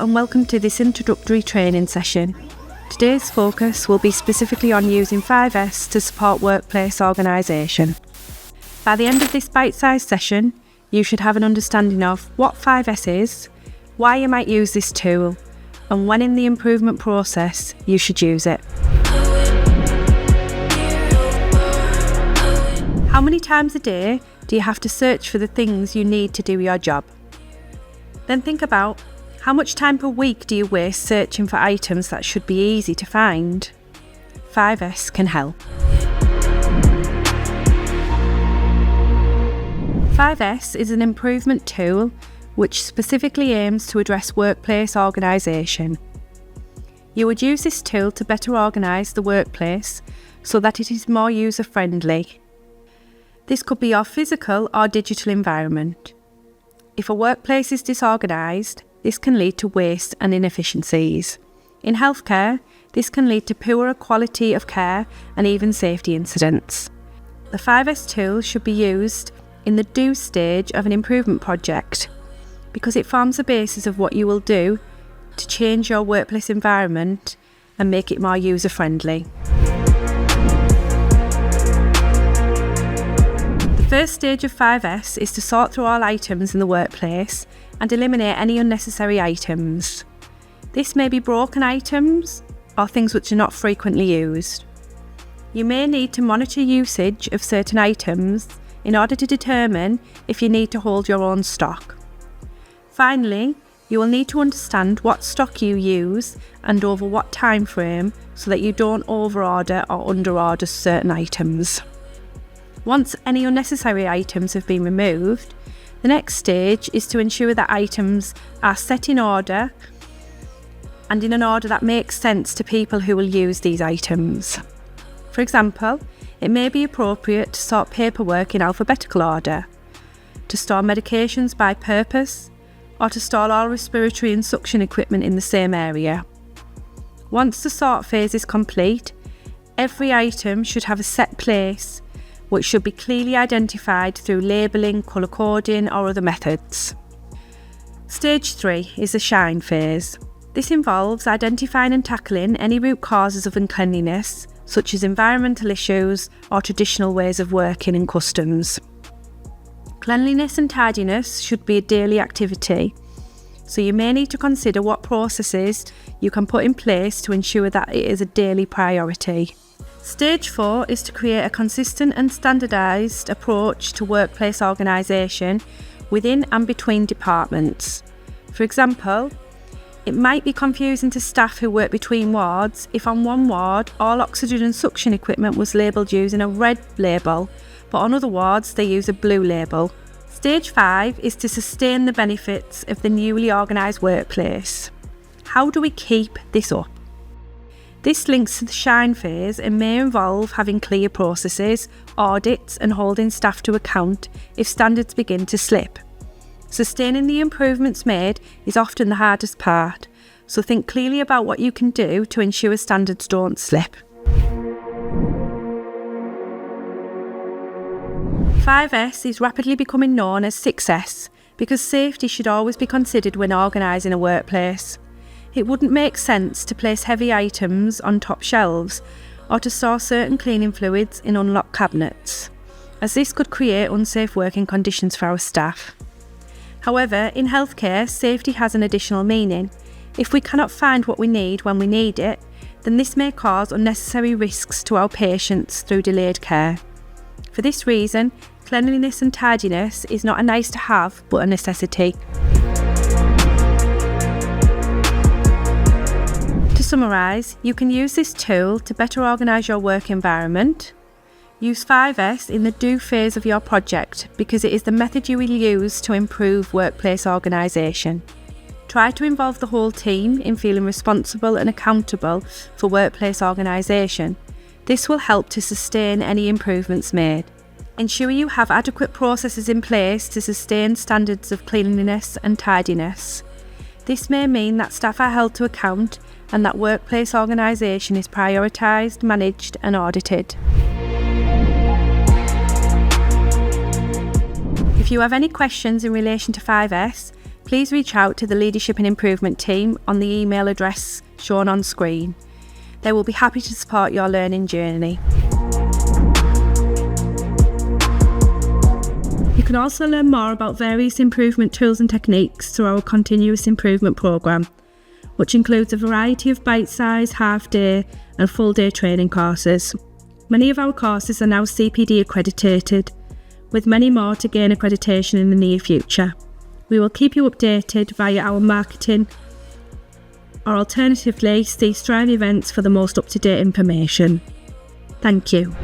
and welcome to this introductory training session. Today's focus will be specifically on using 5S to support workplace organisation. By the end of this bite-sized session, you should have an understanding of what 5S is, why you might use this tool, and when in the improvement process you should use it. How many times a day do you have to search for the things you need to do your job? Then think about how much time per week do you waste searching for items that should be easy to find? 5S can help. 5S is an improvement tool which specifically aims to address workplace organisation. You would use this tool to better organise the workplace so that it is more user-friendly. This could be your physical or digital environment. If a workplace is disorganised, this can lead to waste and inefficiencies. In healthcare, this can lead to poorer quality of care and even safety incidents. The 5S tool should be used in the do stage of an improvement project because it forms the basis of what you will do to change your workplace environment and make it more user-friendly. The first stage of 5S is to sort through all items in the workplace and eliminate any unnecessary items. This may be broken items or things which are not frequently used. You may need to monitor usage of certain items in order to determine if you need to hold your own stock. Finally, you will need to understand what stock you use and over what time frame so that you don't overorder or underorder certain items. Once any unnecessary items have been removed, the next stage is to ensure that items are set in order and in an order that makes sense to people who will use these items. For example, it may be appropriate to sort paperwork in alphabetical order, to store medications by purpose, or to store all respiratory and suction equipment in the same area. Once the sort phase is complete, every item should have a set place which should be clearly identified through labelling, colour coding or other methods. Stage 3 is the shine phase. This involves identifying and tackling any root causes of uncleanliness, such as environmental issues or traditional ways of working and customs. Cleanliness and tidiness should be a daily activity, so you may need to consider what processes you can put in place to ensure that it is a daily priority. Stage 4 is to create a consistent and standardised approach to workplace organisation within and between departments. For example, it might be confusing to staff who work between wards if on one ward all oxygen and suction equipment was labelled using a red label, but on other wards they use a blue label. Stage 5 is to sustain the benefits of the newly organised workplace. How do we keep this up? This links to the shine phase and may involve having clear processes, audits and holding staff to account if standards begin to slip. Sustaining the improvements made is often the hardest part, so think clearly about what you can do to ensure standards don't slip. 5S is rapidly becoming known as 6S because safety should always be considered when organising a workplace. It wouldn't make sense to place heavy items on top shelves or to store certain cleaning fluids in unlocked cabinets, as this could create unsafe working conditions for our staff. However, in healthcare, safety has an additional meaning. If we cannot find what we need when we need it, then this may cause unnecessary risks to our patients through delayed care. For this reason, cleanliness and tidiness is not a nice to have, but a necessity. To summarise, you can use this tool to better organise your work environment. Use 5S in the do phase of your project because it is the method you will use to improve workplace organisation. Try to involve the whole team in feeling responsible and accountable for workplace organisation. This will help to sustain any improvements made. Ensure you have adequate processes in place to sustain standards of cleanliness and tidiness. This may mean that staff are held to account and that workplace organisation is prioritised, managed and audited. If you have any questions in relation to 5S, please reach out to the Leadership and Improvement team on the email address shown on screen. They will be happy to support your learning journey. You can also learn more about various improvement tools and techniques through our continuous improvement programme, which includes a variety of bite-sized, half-day and full-day training courses. Many of our courses are now CPD accredited, with many more to gain accreditation in the near future. We will keep you updated via our marketing, or alternatively see Strive events for the most up-to-date information. Thank you.